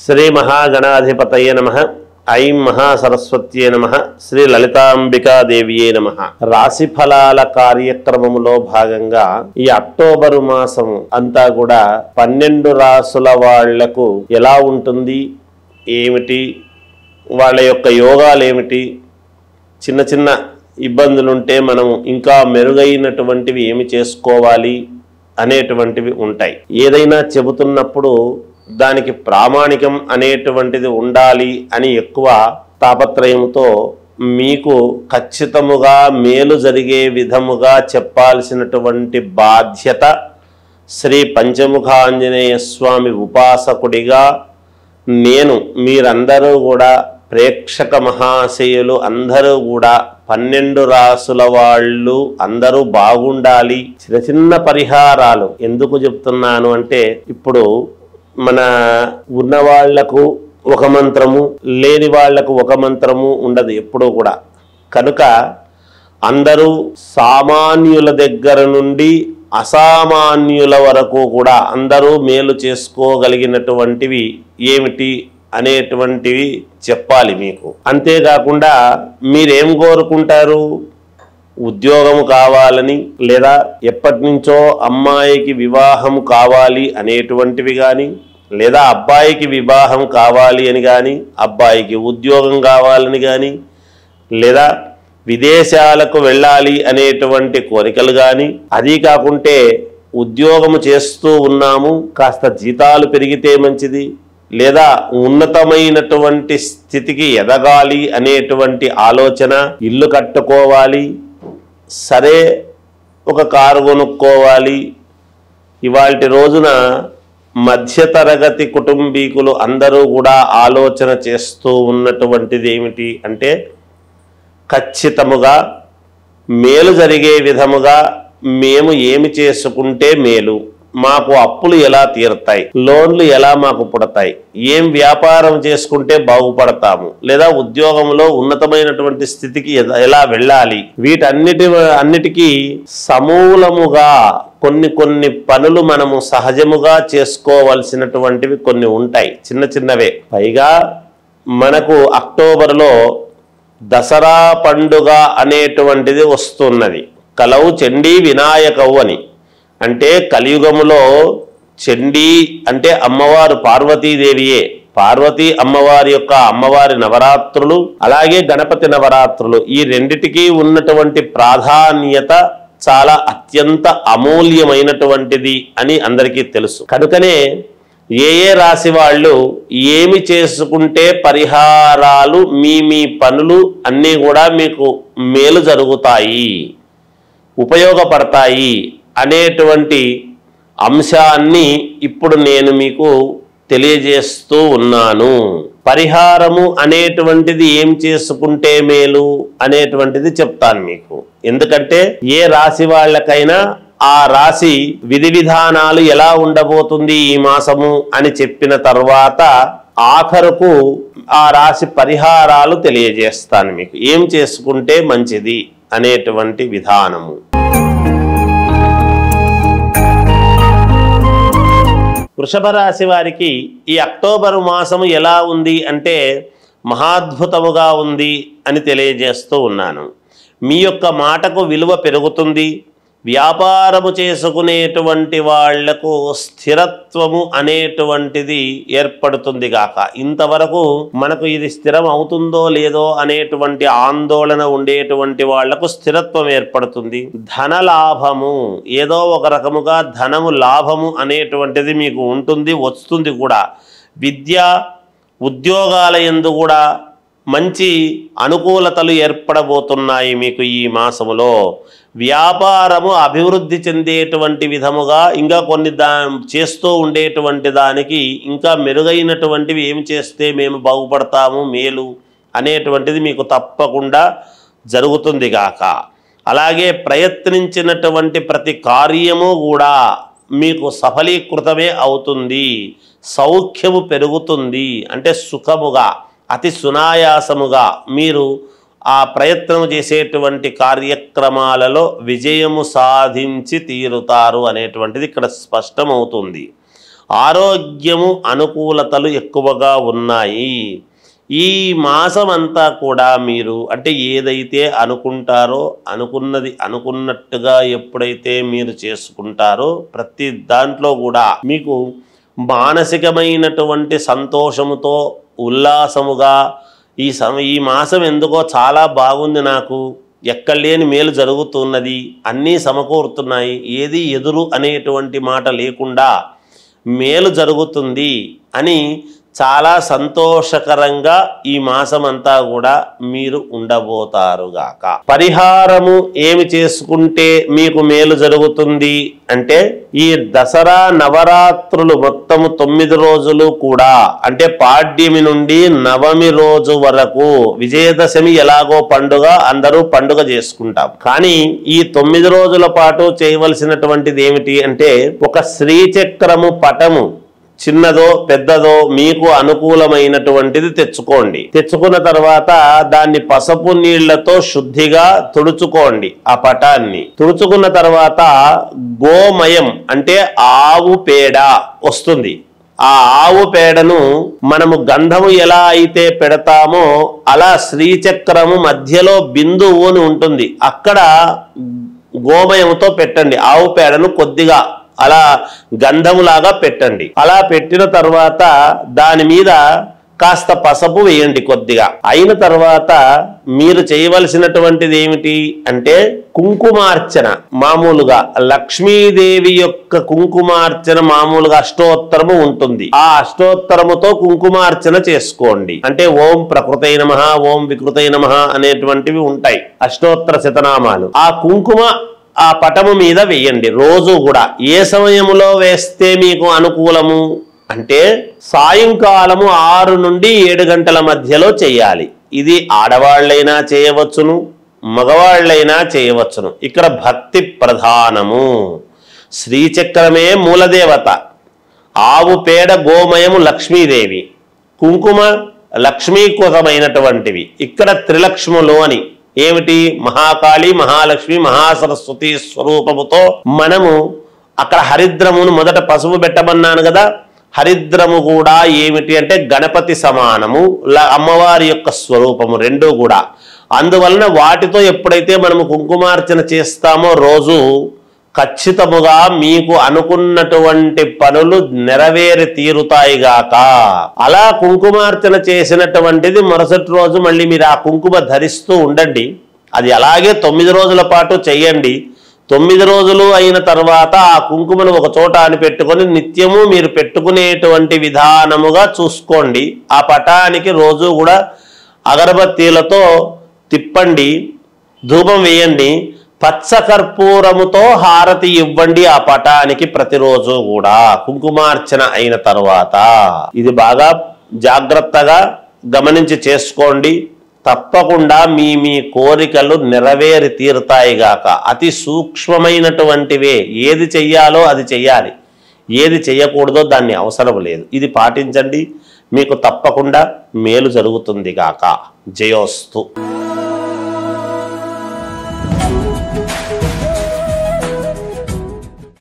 శ్రీ మహాగణాధిపతయే నమః. ఐం మహాసరస్వత్యే నమః. శ్రీ లలితాంబికాదేవియే నమః. రాశి ఫలాల కార్యక్రమములో భాగంగా ఈ అక్టోబరు మాసం అంతా కూడా 12 రాసుల వాళ్లకు ఎలా ఉంటుంది, ఏమిటి, వాళ్ళ యొక్క యోగాలు ఏమిటి, చిన్న చిన్న ఇబ్బందులుంటే మనం ఇంకా మెరుగైనటువంటివి ఏమి చేసుకోవాలి అనేటువంటివి ఉంటాయి. ఏదైనా చెబుతున్నప్పుడు దానికి ప్రామాణికం అనేటువంటిది ఉండాలి అని ఎక్కువ తాపత్రయంతో మీకు ఖచ్చితముగా మేలు జరిగే విధముగా చెప్పాల్సినటువంటి బాధ్యత శ్రీ పంచముఖ ఆంజనేయ స్వామి ఉపాసకుడిగా నేను, మీరందరూ కూడా ప్రేక్షక మహాశయులు అందరూ కూడా 12 రాసుల వాళ్ళు అందరూ బాగుండాలి. చిన్న చిన్న పరిహారాలు ఎందుకు చెప్తున్నాను అంటే, ఇప్పుడు మన ఉన్న వాళ్లకు ఒక మంత్రము, లేని వాళ్లకు ఒక మంత్రము ఉండదు ఎప్పుడూ కూడా. కనుక అందరూ సామాన్యుల దగ్గర నుండి అసామాన్యుల వరకు కూడా అందరూ మేలు చేసుకోగలిగినటువంటివి ఏమిటి అనేటువంటివి చెప్పాలి మీకు. అంతేకాకుండా మీరేం కోరుకుంటారు, ఉద్యోగం కావాలని, లేదా ఎప్పటి నుంచో అమ్మాయికి వివాహం కావాలి అనేటువంటివి కానీ, లేదా అబ్బాయికి వివాహం కావాలి అని కానీ, అబ్బాయికి ఉద్యోగం కావాలని కానీ, లేదా విదేశాలకు వెళ్ళాలి అనేటువంటి కోరికలు కానీ, అది కాకుంటే ఉద్యోగము చేస్తూ ఉన్నాము కాస్త జీతాలు పెరిగితే మంచిది, లేదా ఉన్నతమైనటువంటి స్థితికి ఎదగాలి అనేటువంటి ఆలోచన, ఇల్లు కట్టుకోవాలి, సరే ఒక కారు కొనుక్కోవాలి. ఇవాల్టి రోజున మధ్యతరగతి కుటుంబీకులు అందరూ కూడా ఆలోచన చేస్తూ ఉన్నటువంటిది ఏమిటి అంటే, ఖచ్చితముగా మేలు జరిగే విధముగా మేము ఏమి చేసుకుంటే మేలు, మాకు అప్పులు ఎలా తీరుతాయి, లోన్లు ఎలా మాకు పుడతాయి, ఏం వ్యాపారం చేసుకుంటే బాగుపడతాము, లేదా ఉద్యోగంలో ఉన్నతమైనటువంటి స్థితికి ఎలా వెళ్ళాలి, అన్నిటికీ సమూలముగా కొన్ని పనులు మనము సహజముగా చేసుకోవలసినటువంటివి కొన్ని ఉంటాయి, చిన్న చిన్నవే. పైగా మనకు అక్టోబర్లో దసరా పండుగ అనేటువంటిది వస్తున్నది. కలవు చండీ వినాయకవు అని. అంటే కలియుగములో చండీ అంటే అమ్మవారు పార్వతీదేవియే. పార్వతీ అమ్మవారి యొక్క అమ్మవారి నవరాత్రులు, అలాగే గణపతి నవరాత్రులు, ఈ రెండిటికీ ఉన్నటువంటి ప్రాధాన్యత చాలా అత్యంత అమూల్యమైనటువంటిది అని అందరికీ తెలుసు. కనుకనే ఏ రాశి వాళ్ళు ఏమి చేసుకుంటే పరిహారాలు, మీ పనులు అన్నీ కూడా మీకు మేలు జరుగుతాయి, ఉపయోగపడతాయి అనేటువంటి అంశాన్ని ఇప్పుడు నేను మీకు తెలియజేస్తూ ఉన్నాను. పరిహారము అనేటువంటిది ఏం చేసుకుంటే మేలు అనేటువంటిది చెప్తాను మీకు. ఎందుకంటే ఏ రాశి వాళ్ళకైనా ఆ రాశి విధి విధానాలు ఎలా ఉండబోతుంది ఈ మాసము అని చెప్పిన తర్వాత ఆఖరుకు ఆ రాశి పరిహారాలు తెలియజేస్తాను మీకు, ఏం చేసుకుంటే మంచిది అనేటువంటి విధానము. వృషభ రాశి వారికి ఈ అక్టోబరు మాసము ఎలా ఉంది అంటే మహాద్భుతముగా ఉంది అని తెలియజేస్తూ ఉన్నాను. మీ యొక్క మాటకు విలువ పెరుగుతుంది. వ్యాపారము చేసుకునేటువంటి వాళ్లకు స్థిరత్వము అనేటువంటిది ఏర్పడుతుంది గాక. ఇంతవరకు మనకు ఇది స్థిరం అవుతుందో లేదో అనేటువంటి ఆందోళన ఉండేటువంటి వాళ్లకు స్థిరత్వం ఏర్పడుతుంది. ధన లాభము, ఏదో ఒక రకముగా ధనము లాభము అనేటువంటిది మీకు ఉంటుంది, వస్తుంది కూడా. విద్య ఉద్యోగాల యందు కూడా మంచి అనుకూలతలు ఏర్పడబోతున్నాయి మీకు ఈ మాసములో. వ్యాపారము అభివృద్ధి చెందేటువంటి విధముగా ఇంకా కొన్ని చేస్తూ ఉండేటువంటి దానికి ఇంకా మెరుగైనటువంటివి ఏమి చేస్తే మేము బాగుపడతాము, మేలు అనేటువంటిది మీకు తప్పకుండా జరుగుతుంది గాక. అలాగే ప్రయత్నించినటువంటి ప్రతి కార్యము కూడా మీకు సఫలీకృతమే అవుతుంది. సౌఖ్యము పెరుగుతుంది, అంటే సుఖముగా, అతి సునాయాసముగా మీరు ఆ ప్రయత్నం చేసేటువంటి కార్యక్రమాలలో విజయము సాధించి తీరుతారు అనేటువంటిది ఇక్కడ స్పష్టమవుతుంది. ఆరోగ్యము అనుకూలతలు ఎక్కువగా ఉన్నాయి. ఈ మాసం అంతా కూడా మీరు అంటే ఏదైతే అనుకుంటారో అనుకున్నది అనుకున్నట్టుగా ఎప్పుడైతే మీరు చేసుకుంటారో ప్రతి దాంట్లో కూడా మీకు మానసికమైనటువంటి సంతోషముతో ఉల్లాసముగా ఈ మాసం ఎందుకో చాలా బాగుంది, నాకు ఎక్కడలేని మేలు జరుగుతున్నది, అన్నీ సమకూరుతున్నాయి, ఏది ఎదురు అనేటువంటి మాట లేకుండా మేలు జరుగుతుంది అని చాలా సంతోషకరంగా ఈ మాసమంతా కూడా మీరు ఉండబోతారుగాక. పరిహారము ఏమి చేసుకుంటే మీకు మేలు జరుగుతుంది అంటే ఈ దసరా నవరాత్రులు మొత్తము 9 రోజులు కూడా అంటే పాడ్యమి నుండి నవమి రోజు వరకు, విజయదశమి ఎలాగో పండుగ అందరూ పండుగ చేసుకుంటాం, కానీ ఈ 9 రోజుల పాటు చేయవలసినటువంటిది ఏమిటి అంటే ఒక శ్రీచక్రము పటము చిన్నదో పెద్దదో మీకు అనుకూలమైనటువంటిది తెచ్చుకోండి. తెచ్చుకున్న తర్వాత దాన్ని పసుపు నీళ్లతో శుద్ధిగా తుడుచుకోండి. ఆ పటాన్ని తుడుచుకున్న తర్వాత గోమయం అంటే ఆవు పేడ వస్తుంది. ఆ ఆవు పేడను మనము గంధము ఎలా అయితే పెడతామో అలా శ్రీచక్రము మధ్యలో బిందువు అని ఉంటుంది, అక్కడ గోమయంతో పెట్టండి. ఆవు పేడను కొద్దిగా అలా గంధములాగా పెట్టండి. అలా పెట్టిన తర్వాత దాని మీద కాస్త పసుపు వేయండి కొద్దిగా. అయిన తర్వాత మీరు చేయవలసినటువంటిది ఏమిటి అంటే కుంకుమార్చన. మామూలుగా లక్ష్మీదేవి యొక్క కుంకుమార్చన మామూలుగా అష్టోత్తరము ఉంటుంది. ఆ అష్టోత్తరముతో కుంకుమార్చన చేసుకోండి. అంటే ఓం ప్రకృతై నమః, ఓం వికృతై నమః అనేటువంటివి ఉంటాయి అష్టోత్తర శతనామాలు. ఆ కుంకుమ ఆ పటము మీద వేయండి రోజు కూడా. ఏ సమయంలో వేస్తే మీకు అనుకూలము అంటే సాయంకాలము 6 నుండి 7 గంటల మధ్యలో చేయాలి. ఇది ఆడవాళ్ళైనా చేయవచ్చును, మగవాళ్ళైనా చేయవచ్చును. ఇక్కడ భక్తి ప్రధానము. శ్రీచక్రమే మూలదేవత, ఆవు పేడ గోమయము లక్ష్మీదేవి, కుంకుమ లక్ష్మీకృతమైనటువంటివి. ఇక్కడ త్రిలక్ష్ములు అని ఏమిటి మహాకాళి, మహాలక్ష్మి, మహాసరస్వతి స్వరూపముతో మనము అక్కడ హరిద్రమును మొదట పసుపు పెట్టమన్నాను కదా, హరిద్రము కూడా ఏమిటి అంటే గణపతి సమానము, అమ్మవారి యొక్క స్వరూపము రెండూ కూడా. అందువలన వాటితో ఎప్పుడైతే మనము కుంకుమార్చన చేస్తామో రోజు ఖచ్చితముగా మీకు అనుకున్నటువంటి పనులు నెరవేరి తీరుతాయిగాక. అలా కుంకుమార్చన చేసినటువంటిది మరుసటి రోజు మళ్ళీ మీరు ఆ కుంకుమ ధరిస్తూ ఉండండి. అది అలాగే 9 రోజుల పాటు చెయ్యండి. 9 రోజులు అయిన తర్వాత ఆ కుంకుమను ఒక చోట అని పెట్టుకొని నిత్యము మీరు పెట్టుకునేటువంటి విధానముగా చూసుకోండి. ఆ పటానికి రోజు కూడా అగరబత్తీలతో తిప్పండి, ధూపం వేయండి, పచ్చకర్పూరముతో హారతి ఇవ్వండి ఆ పటానికి ప్రతిరోజు కూడా కుంకుమార్చన అయిన తర్వాత. ఇది బాగా జాగ్రత్తగా గమనించి చేసుకోండి. తప్పకుండా మీ కోరికలు నెరవేరి తీరుతాయిగాక. అతి సూక్ష్మమైనటువంటివే. ఏది చెయ్యాలో అది చెయ్యాలి, ఏది చెయ్యకూడదో దాన్ని అవసరం లేదు. ఇది పాటించండి, మీకు తప్పకుండా మేలు జరుగుతుంది గాక. జయోస్తు.